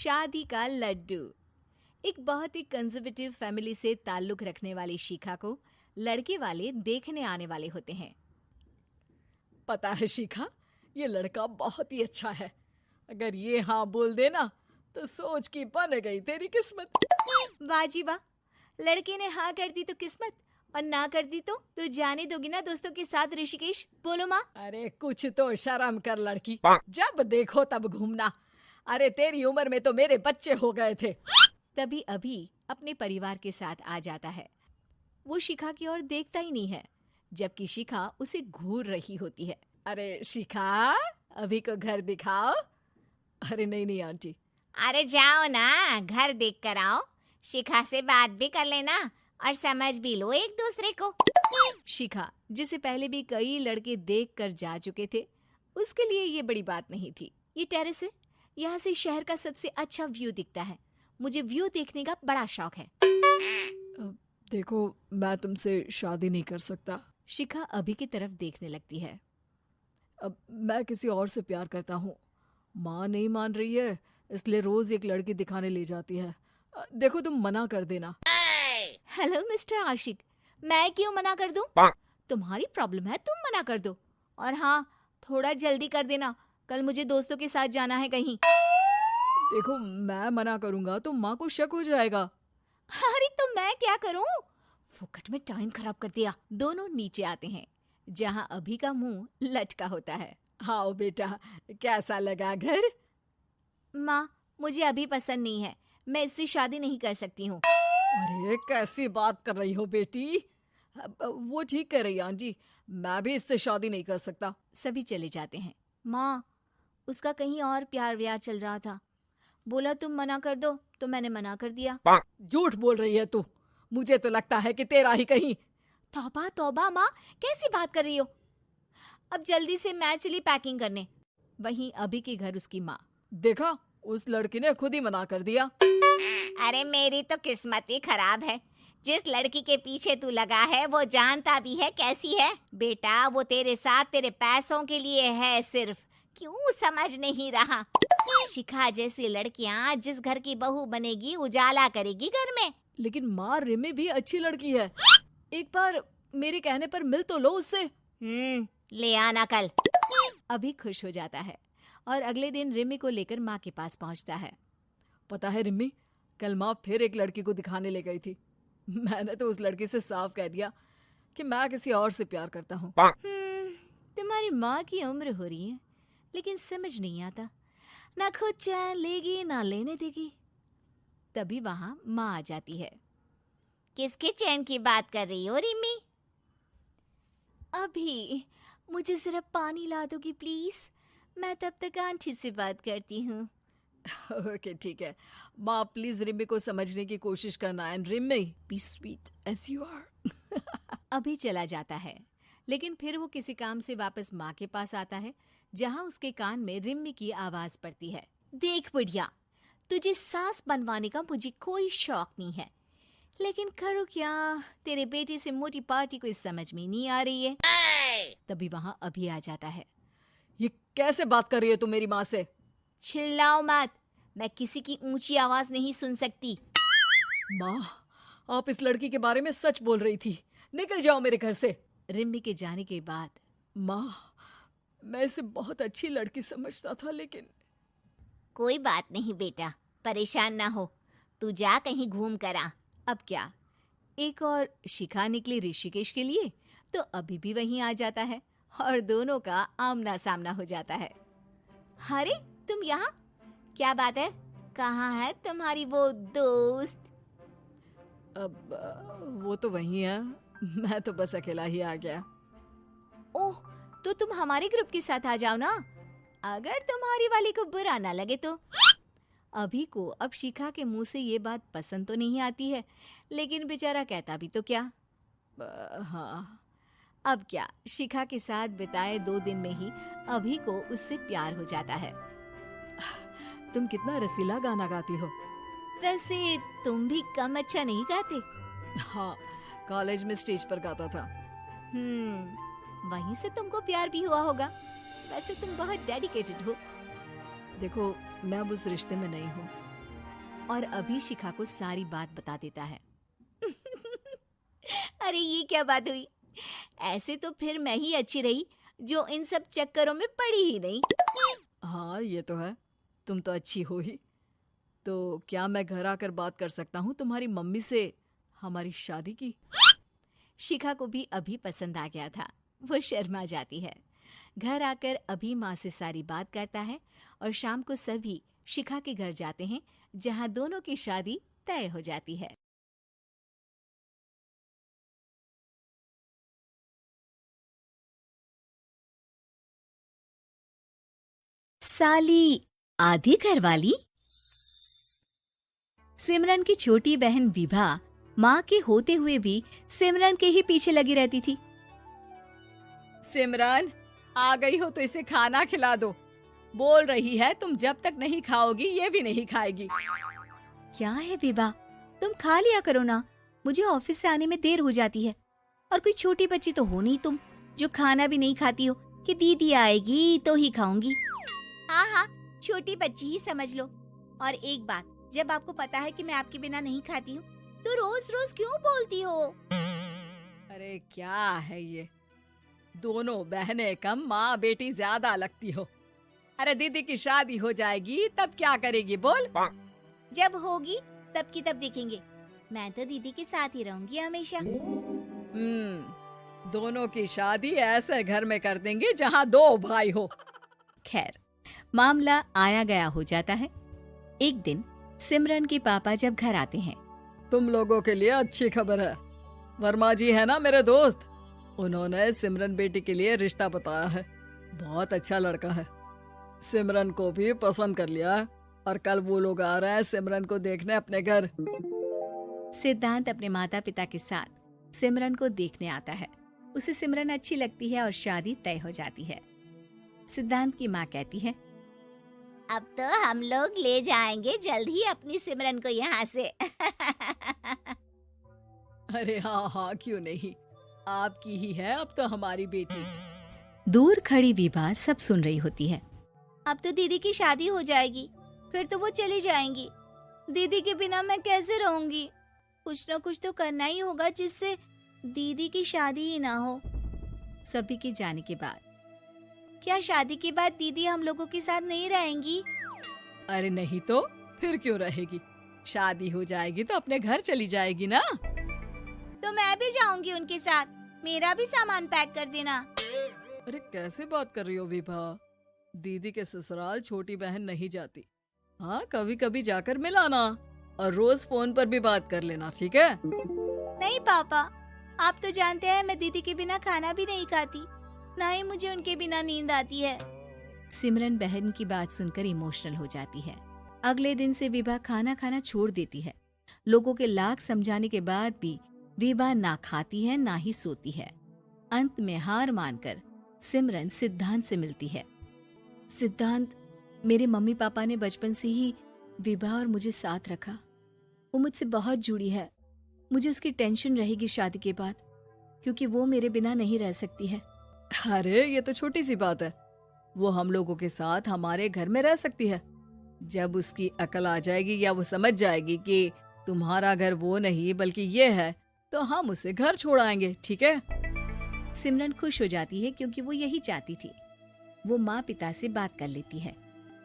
शादी का लड्डू। एक बहुत ही कंजर्वेटिव फैमिली से ताल्लुक रखने वाली शिखा को लड़के वाले देखने आने वाले होते हैं। पता है शिखा, ये लड़का बहुत ही अच्छा है। अगर ये हाँ बोल देना तो सोच की बन गई तेरी किस्मत। वाह जी वाह, लड़के ने हाँ कर दी तो किस्मत, और ना कर दी तो जाने दोगी ना दोस्तों के साथ ऋषिकेश? बोलो माँ। अरे कुछ तो शर्म कर लड़की, जब देखो तब घूमना। अरे तेरी उम्र में तो मेरे बच्चे हो गए थे। तभी अभी अपने परिवार के साथ आ जाता है। वो शिखा की ओर देखता ही नहीं है, जबकि शिखा उसे घूर रही होती है। अरे शिखा, अभी को घर दिखाओ। अरे नहीं नहीं आंटी। अरे जाओ ना, घर देख कर आओ। शिखा से बात भी कर लेना और समझ भी लो एक दूसरे को। शिखा, जिसे पहले भी कई लड़के देख कर जा चुके थे, उसके लिए ये बड़ी बात नहीं थी। ये टेरेस है, यहाँ से शहर का सबसे अच्छा व्यू दिखता है। मुझे व्यू देखने का बड़ा शौक है। देखो, मैं तुमसे शादी नहीं कर सकता। शिखा अभी की तरफ देखने लगती है। अब मैं किसी और से प्यार करता हूँ। माँ नहीं मान रही है, इसलिए रोज एक लड़की दिखाने ले जाती है। देखो तुम मना कर देना। हेलो मिस्टर आशिक, मैं क्यों मना कर दूं? तुम्हारी प्रॉब्लम है, तुम मना कर दो। और हाँ, थोड़ा जल्दी कर देना, कल मुझे दोस्तों के साथ जाना है कहीं। देखो मैं मना करूंगा तो माँ को शक हो जाएगा। अरे तो मैं क्या करूं? फुकट में टाइम खराब कर दिया। दोनों नीचे आते हैं, जहाँ अभी का मुंह लटका होता है। हाँ बेटा, कैसा लगा घर? माँ, मुझे अभी पसंद नहीं है, मैं इससे शादी नहीं कर सकती हूँ। अरे कैसी बात कर रही हो बेटी? वो ठीक कह रही है आंटी, मैं भी इससे शादी नहीं कर सकता। सभी चले जाते हैं। माँ, उसका कहीं और प्यार व्यार चल रहा था। बोला तुम मना कर दो, तो मैंने मना कर दिया। झूठ बोल रही है तू। मुझे तो लगता है कि तेरा ही कहीं। तौबा तौबा माँ, कैसी बात कर रही हो? अब जल्दी से मैं चली पैकिंग करने। वहीं अभी के घर उसकी माँ। देखा, उस लड़की ने खुद ही मना कर दिया। अरे मेरी तो किस्मत ही खराब है। जिस लड़की के पीछे तू लगा है वो जानता भी है कैसी है। बेटा वो तेरे साथ तेरे पैसों के लिए है सिर्फ, क्यों समझ नहीं रहा? शिखा जैसी लड़कियां जिस घर की बहू बनेगी उजाला करेगी घर में। लेकिन माँ, रिमी भी अच्छी लड़की है। एक बार मेरे कहने पर मिल तो लो उससे। ले आना कल। अभी खुश हो जाता है और अगले दिन रिमी को लेकर माँ के पास पहुँचता है। पता है रिमी, कल माँ फिर एक लड़की को दिखाने ले गई थी। मैंने तो उस लड़की से साफ कह दिया कि मैं किसी और से प्यार करता हूँ। तुम्हारी माँ की उम्र हो रही है, लेकिन समझ नहीं आता, ना खुद चैन लेगी ना लेने देगी। तभी वहाँ माँ आ जाती है। किसके चैन की बात कर रही हो रिमी? अभी मुझे जरा पानी ला दोगी प्लीज? मैं तब तक आंटी से बात करती हूँ। ओके ठीक है माँ, प्लीज रिमी को समझने की कोशिश करना। And Rimi, be sweet as you are. अभी चला जाता है, लेकिन फिर वो किसी काम से वापस माँ के पास आता है, जहाँ उसके कान में रिम्मी की आवाज पड़ती है। देख बुढ़िया, तुझे सास बनवाने का मुझे कोई शौक नहीं है, लेकिन करो क्या, तेरे बेटे से मोटी पार्टी को समझ में नहीं आ रही है। तभी वहाँ अभी आ जाता है। ये कैसे बात कर रही है तू मेरी माँ से? चिल्लाओ मत, मैं किसी की ऊंची आवाज नहीं सुन सकती। माँ, आप इस लड़की के बारे में सच बोल रही थी। निकल जाओ मेरे घर से। रिम्मी के जाने के बाद माँ, मैं इसे बहुत अच्छी लड़की समझता था, लेकिन कोई बात नहीं बेटा, परेशान ना हो, तू जा कहीं घूम कर आ। अब क्या, एक और शिखा निकली ऋषिकेश के लिए, तो अभी भी वहीं आ जाता है और दोनों का आमना सामना हो जाता है। अरे तुम यहाँ, क्या बात है? कहाँ है तुम्हारी वो दोस्त? अब वो तो वही है, मैं तो बस अकेला ही आ गया। ओह, तो तुम हमारे ग्रुप के साथ आ जाओ ना, अगर तुम्हारी वाली को बुरा ना लगे तो। अभी को अब शिखा के मुंह से ये बात पसंद तो नहीं आती है, लेकिन बेचारा कहता भी तो क्या। हाँ, अब क्या, शिखा के साथ बिताए 2 दिन में ही अभी को उससे प्यार हो जाता है। तुम कितना रसीला गाना गाती हो। वैसे तुम भी कम अच्छा नहीं गाते। हाँ, कॉलेज में स्टेज पर गाता था। वहीं से तुमको प्यार भी हुआ होगा। वैसे तुम बहुत डेडिकेटेड हो। देखो, मैं अब उस रिश्ते में नहीं हूँ। और अभी शिखा को सारी बात बता देता है। अरे ये क्या बात हुई? ऐसे तो फिर मैं ही अच्छी रही जो इन सब चक्करों में पड़ी ही नहीं। हाँ ये तो है, तुम तो अच्छी हो ही। तो क्या मैं घर आकर बात कर सकता हूँ तुम्हारी मम्मी से हमारी शादी की? शिखा को भी अभी पसंद आ गया था। वो शर्मा जाती है। घर आकर अभी माँ से सारी बात करता है और शाम को सभी शिखा के घर जाते हैं, जहाँ दोनों की शादी तय हो जाती है। साली आधी घरवाली। सिमरन की छोटी बहन विभा माँ के होते हुए भी सिमरन के ही पीछे लगी रहती थी। सिमरन आ गई हो तो इसे खाना खिला दो। बोल रही है तुम जब तक नहीं खाओगी ये भी नहीं खाएगी। क्या है विभा, तुम खा लिया करो ना, मुझे ऑफिस से आने में देर हो जाती है। और कोई छोटी बच्ची तो हो नहीं तुम जो खाना भी नहीं खाती हो कि दीदी आएगी तो ही खाऊंगी। हाँ हाँ, छोटी बच्ची ही समझ लो। और एक बात, जब आपको पता है कि मैं आपके बिना नहीं खाती हूँ तो रोज रोज क्यों बोलती हो? अरे क्या है ये, दोनों बहनें कम माँ बेटी ज्यादा लगती हो। अरे दीदी की शादी हो जाएगी तब क्या करेगी बोल? जब होगी तब की तब देखेंगे। मैं तो दीदी के साथ ही रहूंगी हमेशा। दोनों की शादी ऐसे घर में कर देंगे जहाँ दो भाई हो। खैर, मामला आया गया हो जाता है। एक दिन सिमरन के पापा जब घर आते हैं। तुम लोगों के लिए अच्छी खबर है। वर्मा जी है ना मेरे दोस्त, उन्होंने सिमरन बेटी के लिए रिश्ता बताया है। बहुत अच्छा लड़का है, सिमरन को भी पसंद कर लिया है और कल वो लोग आ रहे हैं सिमरन को देखने अपने घर। सिद्धांत अपने माता पिता के साथ सिमरन को देखने आता है। उसे सिमरन अच्छी लगती है और शादी तय हो जाती है। सिद्धांत की माँ कहती है, अब तो हम लोग ले जाएंगे जल्द ही अपनी सिमरन को यहाँ से। अरे हाँ हाँ क्यों नहीं, आपकी ही है अब तो हमारी बेटी। दूर खड़ी विभा सब सुन रही होती है। अब तो दीदी की शादी हो जाएगी, फिर तो वो चली जाएंगी। दीदी के बिना मैं कैसे रहूंगी? कुछ न कुछ तो करना ही होगा जिससे दीदी की शादी ही ना हो। सभी के जाने के बाद क्या शादी के बाद दीदी हम लोगों के साथ नहीं रहेंगी? अरे नहीं तो फिर क्यों रहेगी, शादी हो जाएगी तो अपने घर चली जाएगी ना। तो मैं भी जाऊंगी उनके साथ, मेरा भी सामान पैक कर देना। अरे कैसे बात कर रही हो विभा, दीदी के ससुराल छोटी बहन नहीं जाती। हाँ कभी कभी जाकर मिलाना और रोज फोन पर भी बात कर लेना, ठीक है? नहीं पापा, आप तो जानते हैं मैं दीदी के बिना खाना भी नहीं खाती, ना ही मुझे उनके बिना नींद आती है। सिमरन बहन की बात सुनकर इमोशनल हो जाती है। अगले दिन से विभा खाना खाना छोड़ देती है। लोगों के लाख समझाने के बाद भी विभा ना खाती है ना ही सोती है। अंत में हार मानकर सिमरन सिद्धांत से मिलती है। सिद्धांत, मेरे मम्मी पापा ने बचपन से ही विभा और मुझे साथ रखा। वो मुझसे बहुत जुड़ी है। मुझे उसकी टेंशन रहेगी शादी के बाद, क्योंकि वो मेरे बिना नहीं रह सकती है। अरे ये तो छोटी सी बात है, वो हम लोगों के साथ हमारे घर में रह सकती है। जब उसकी अकल आ जाएगी या वो समझ जाएगी कि तुम्हारा घर वो नहीं बल्कि ये है, तो हम उसे घर छोड़ आएंगे, ठीक है? सिमरन खुश हो जाती है क्योंकि वो यही चाहती थी। वो माँ पिता से बात कर लेती है।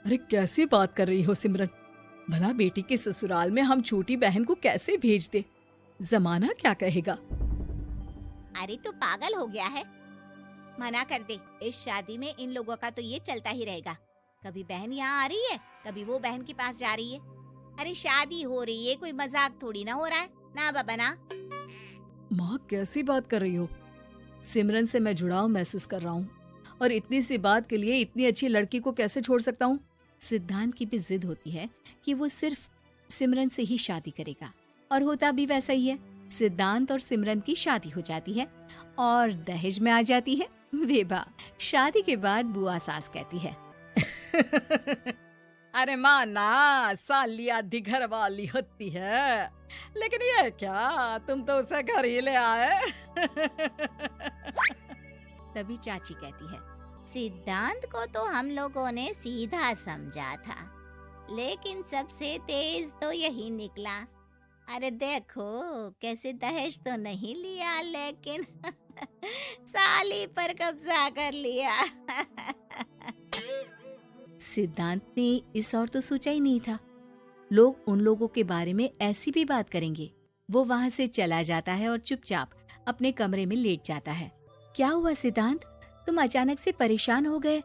अरे कैसी बात कर रही हो सिमरन, भला बेटी के ससुराल में हम छोटी बहन को कैसे भेज दे? जमाना क्या कहेगा? अरे तो पागल हो गया है, मना कर दे। इस शादी में इन लोगों का तो ये चलता ही रहेगा। कभी बहन यहाँ आ रही है, कभी वो बहन के पास जा रही है। अरे शादी हो रही है, कोई मजाक थोड़ी ना हो रहा है ना बाबा ना। माँ कैसी बात कर रही हो? सिमरन से मैं जुड़ाव महसूस कर रहा हूँ और इतनी सी बात के लिए इतनी अच्छी लड़की को कैसे छोड़ सकता हूँ? सिद्धांत की भी जिद होती है कि वो सिर्फ सिमरन से ही शादी करेगा, और होता भी वैसा ही है। सिद्धांत और सिमरन की शादी हो जाती है और दहेज में आ जाती है विभा। शादी के बाद बुआ सास कहती है, अरे माँ ना, साली आधी घर वाली होती है, लेकिन ये क्या, तुम तो उसे घर ही ले आए। तभी चाची कहती है, सिद्धांत को तो हम लोगों ने सीधा समझा था, लेकिन सबसे तेज तो यही निकला। अरे देखो कैसे दहेज तो नहीं लिया, लेकिन साली पर कब्जा कर लिया। सिद्धांत ने इस और तो सोचा ही नहीं था। लोग उन लोगों के बारे में ऐसी भी बात करेंगे। वो वहां से चला जाता है और चुपचाप अपने कमरे में लेट जाता है। क्या हुआ सिद्धांत, तुम अचानक से परेशान हो गए?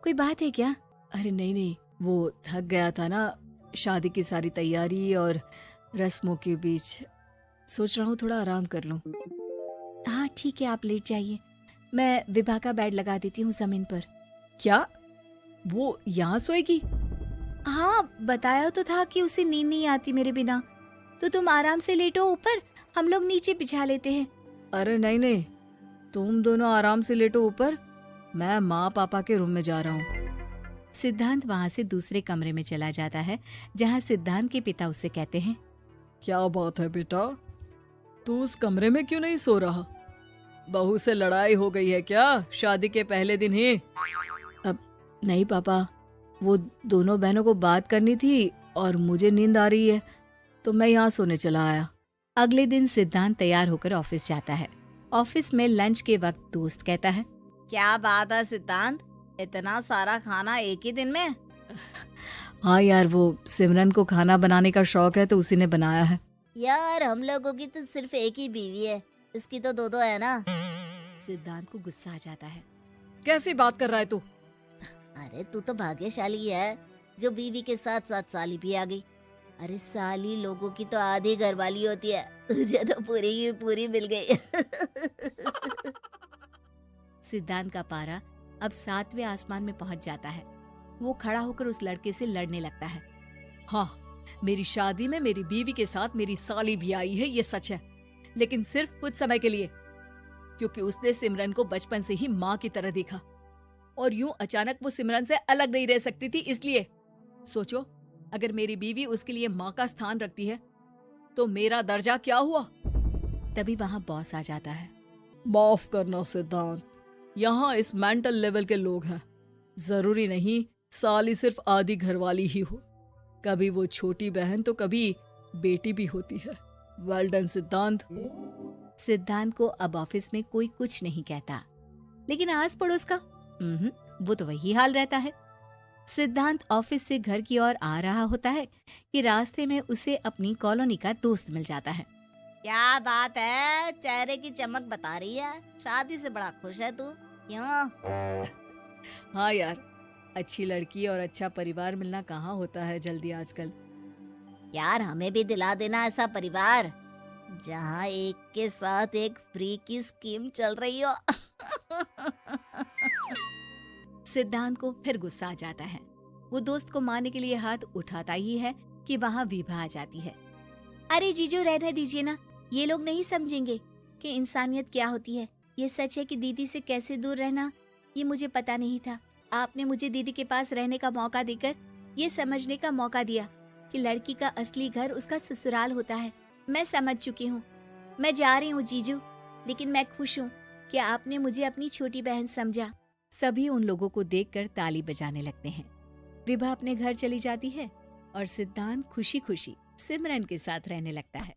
कोई बात है क्या? अरे नहीं, वो थक गया था ना, शादी की सारी तैयारी और रस्मों के बीच। सोच रहा हूँ थोड़ा आराम कर लूं। हाँ ठीक है, आप लेट जाइए। मैं विभा का बेड लगा देती हूँ जमीन पर। क्या वो यहाँ सोएगी? हाँ, बताया तो था कि उसे नींद नहीं आती मेरे बिना। तो तुम आराम से लेटो ऊपर, हम लोग नीचे बिछा लेते हैं। अरे नहीं, तुम दोनों आराम से लेटो ऊपर, मैं माँ पापा के रूम में जा रहा हूँ। सिद्धांत वहाँ से दूसरे कमरे में चला जाता है, जहाँ सिद्धांत के पिता उससे कहते हैं, क्या बात है बेटा, तू उस कमरे में क्यों नहीं सो रहा? बहू से लड़ाई हो गई है क्या शादी के पहले दिन ही? अब नहीं पापा, वो दोनों बहनों को बात करनी थी और मुझे नींद आ रही है, तो मैं यहाँ सोने चला आया। अगले दिन सिद्धांत तैयार होकर ऑफिस जाता है। ऑफिस में लंच के वक्त दोस्त कहता है, क्या बात है सिद्धांत, इतना सारा खाना एक ही दिन में? हाँ यार, वो सिमरन को खाना बनाने का शौक है तो उसी ने बनाया है। यार हम लोगों की तो सिर्फ एक ही बीवी है, इसकी तो दो है ना। सिद्धांत को गुस्सा आ जाता है। कैसी बात कर रहा है तू? अरे तू तो भाग्यशाली है जो बीवी के साथ साथ साली भी आ गई। अरे साली लोगों की तो आधी घरवाली होती है, तुझे तो पूरी की पूरी मिल गई। सिद्धांत का पारा अब 7वें आसमान में पहुंच जाता है। वो खड़ा होकर उस लड़के से लड़ने लगता है। हाँ, मेरी शादी में मेरी बीवी के साथ मेरी साली भी आई है, ये सच है, लेकिन सिर्फ कुछ समय के लिए, क्योंकि उसने सिमरन को बचपन से ही माँ की तरह देखा और यूं अचानक वो सिमरन से अलग नहीं रह सकती थी। इसलिए सोचो, अगर मेरी बीवी उसके लिए माँ का स्थान रखती है तो मेरा दर्जा क्या हुआ? तभी वहाँ बॉस आ जाता है। माफ करना सिद्धांत, यहाँ इस मेंटल लेवल के लोग हैं। जरूरी नहीं साली सिर्फ आधी घरवाली ही हो, कभी वो छोटी बहन तो कभी बेटी भी होती है। वेल डन सिद्धांत। सिद्धांत को अब ऑफिस में कोई कुछ नहीं कहता, लेकिन आस पड़ोस का वो तो वही हाल रहता है। सिद्धांत ऑफिस से घर की ओर आ रहा होता है कि रास्ते में उसे अपनी कॉलोनी का दोस्त मिल जाता है। क्या बात है, चेहरे की चमक बता रही है, शादी से बड़ा खुश है तू, क्यों? हाँ यार, अच्छी लड़की और अच्छा परिवार मिलना कहाँ होता है जल्दी आजकल। यार हमें भी दिला देना ऐसा परिवार जहाँ एक के साथ एक फ्री की स्कीम चल रही हो। सिद्धांत को फिर गुस्सा आ जाता है। वो दोस्त को मारने के लिए हाथ उठाता ही है कि वहाँ विभा आ जाती है। अरे जीजू रहने दीजिए ना, ये लोग नहीं समझेंगे कि इंसानियत क्या होती है। ये सच है कि दीदी से कैसे दूर रहना ये मुझे पता नहीं था। आपने मुझे दीदी के पास रहने का मौका देकर ये समझने का मौका दिया कि लड़की का असली घर उसका ससुराल होता है। मैं समझ चुकी हूँ, मैं जा रही हूँ जीजू, लेकिन मैं खुश हूँ कि आपने मुझे अपनी छोटी बहन समझा। सभी उन लोगों को देखकर ताली बजाने लगते हैं। विभा अपने घर चली जाती है और सिद्धांत खुशी खुशी सिमरन के साथ रहने लगता है।